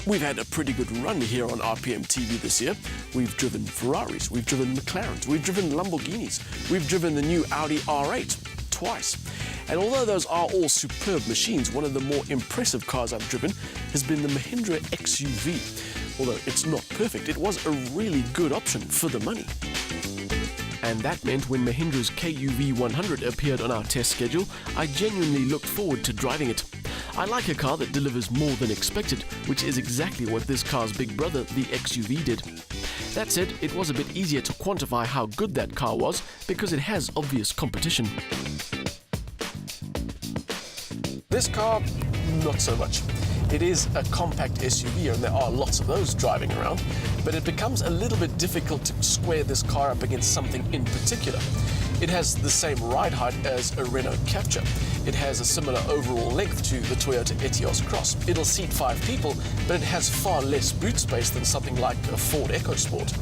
We've had a pretty good run here on RPM TV this year. We've driven Ferraris, we've driven McLarens, we've driven Lamborghinis, we've driven the new Audi R8 twice. And although those are all superb machines, one of the more impressive cars I've driven has been the Mahindra XUV. Although it's not perfect, it was a really good option for the money. And that meant when Mahindra's KUV100 appeared on our test schedule, I genuinely looked forward to driving it. I like a car that delivers more than expected, which is exactly what this car's big brother, the XUV, did. That said, it was a bit easier to quantify how good that car was because it has obvious competition. This car, not so much. It is a compact SUV and there are lots of those driving around, but it becomes a little bit difficult to square this car up against something in particular. It has the same ride height as a Renault Captur. It has a similar overall length to the Toyota Etios Cross. It'll seat 5 people, but it has far less boot space than something like a Ford EcoSport.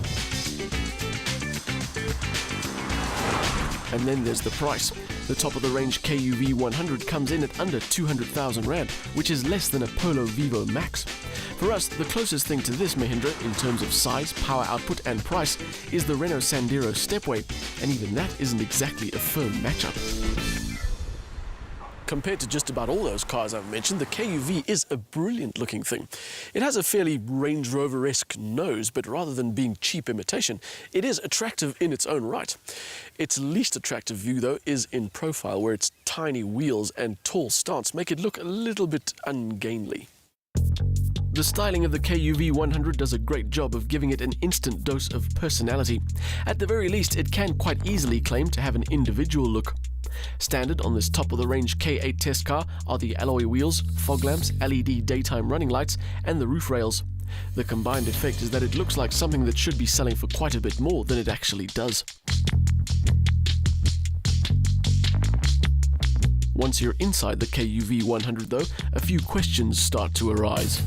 And then there's the price. The top-of-the-range KUV100 comes in at under 200,000 Rand, which is less than a Polo Vivo Max. For us, the closest thing to this Mahindra in terms of size, power output and price is the Renault Sandero Stepway, and even that isn't exactly a firm matchup. Compared to just about all those cars I've mentioned, the KUV is a brilliant looking thing. It has a fairly Range Rover-esque nose, but rather than being cheap imitation, it is attractive in its own right. Its least attractive view, though, is in profile, where its tiny wheels and tall stance make it look a little bit ungainly. The styling of the KUV100 does a great job of giving it an instant dose of personality. At the very least, it can quite easily claim to have an individual look. Standard on this top-of-the-range K8 test car are the alloy wheels, fog lamps, LED daytime running lights, and the roof rails. The combined effect is that it looks like something that should be selling for quite a bit more than it actually does. Once you're inside the KUV100 though, a few questions start to arise.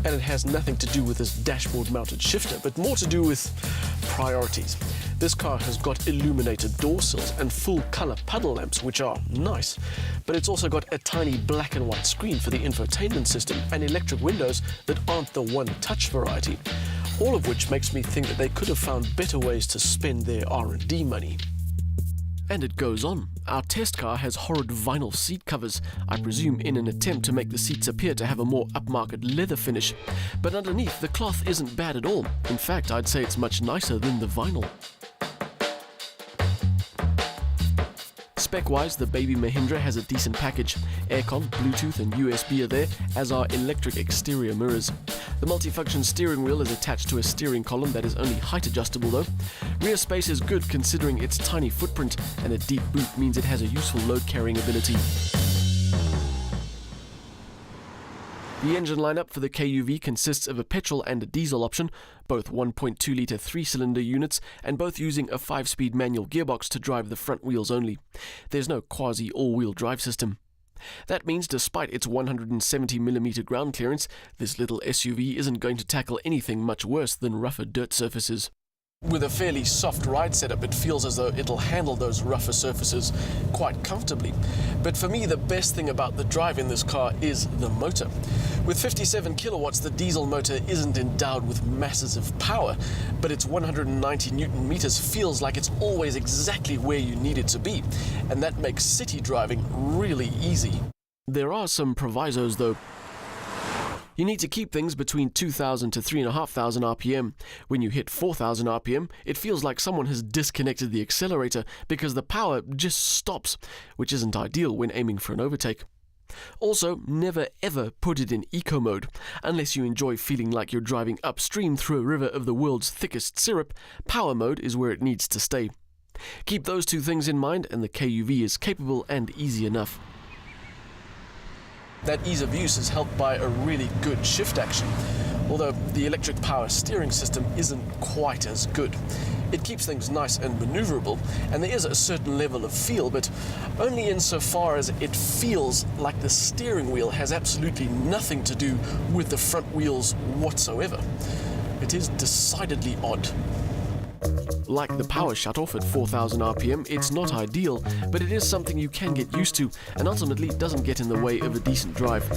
And it has nothing to do with this dashboard-mounted shifter, but more to do with priorities. This car has got illuminated door sills and full-color puddle lamps, which are nice, but it's also got a tiny black and white screen for the infotainment system and electric windows that aren't the one-touch variety, all of which makes me think that they could have found better ways to spend their R&D money. And it goes on. Our test car has horrid vinyl seat covers, I presume in an attempt to make the seats appear to have a more upmarket leather finish. But underneath, the cloth isn't bad at all. In fact, I'd say it's much nicer than the vinyl. Spec-wise, the baby Mahindra has a decent package. Aircon, Bluetooth and USB are there, as are electric exterior mirrors. The multifunction steering wheel is attached to a steering column that is only height adjustable though. Rear space is good considering its tiny footprint, and a deep boot means it has a useful load carrying ability. The engine lineup for the KUV consists of a petrol and a diesel option, both 1.2-litre 3-cylinder units, and both using a 5-speed manual gearbox to drive the front wheels only. There's no quasi-all-wheel drive system. That means despite its 170mm ground clearance, this little SUV isn't going to tackle anything much worse than rougher dirt surfaces. With a fairly soft ride setup, it feels as though it'll handle those rougher surfaces quite comfortably. But for me, the best thing about the drive in this car is the motor. With 57 kilowatts, the diesel motor isn't endowed with masses of power, but its 190 Newton meters feels like it's always exactly where you need it to be, and that makes city driving really easy. There are some provisos though. You need to keep things between 2,000 to 3,500 RPM. When you hit 4,000 RPM, it feels like someone has disconnected the accelerator because the power just stops, which isn't ideal when aiming for an overtake. Also, never ever put it in eco mode. Unless you enjoy feeling like you're driving upstream through a river of the world's thickest syrup, power mode is where it needs to stay. Keep those two things in mind and the KUV is capable and easy enough. That ease of use is helped by a really good shift action, although the electric power steering system isn't quite as good. It keeps things nice and maneuverable, and there is a certain level of feel, but only insofar as it feels like the steering wheel has absolutely nothing to do with the front wheels whatsoever. It is decidedly odd. Like the power shutoff at 4000 RPM, it's not ideal, but it is something you can get used to, and ultimately doesn't get in the way of a decent drive.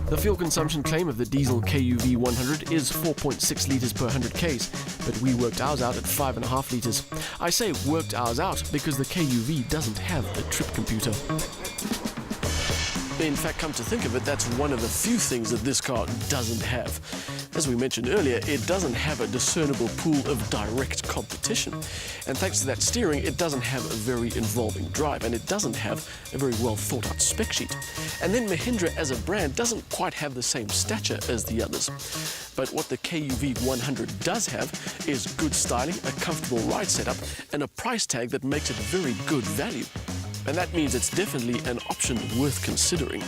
The fuel consumption claim of the diesel KUV100 is 4.6 litres per 100 Ks, but we worked ours out at 5.5 litres. I say worked ours out because the KUV doesn't have a trip computer. In fact, come to think of it, that's one of the few things that this car doesn't have. As we mentioned earlier, it doesn't have a discernible pool of direct competition. And thanks to that steering, it doesn't have a very involving drive, and it doesn't have a very well thought out spec sheet. And then Mahindra as a brand doesn't quite have the same stature as the others. But what the KUV100 does have is good styling, a comfortable ride setup, and a price tag that makes it very good value. And that means it's definitely an option worth considering.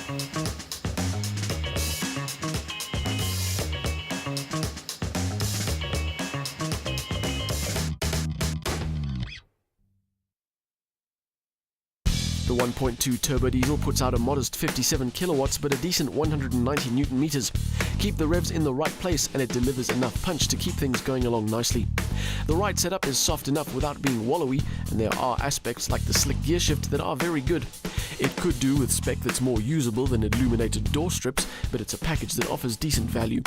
The 1.2 turbodiesel puts out a modest 57 kilowatts but a decent 190 newton meters. Keep the revs in the right place and it delivers enough punch to keep things going along nicely. The ride setup is soft enough without being wallowy, and there are aspects like the slick gear shift that are very good. It could do with spec that's more usable than illuminated door strips, but it's a package that offers decent value.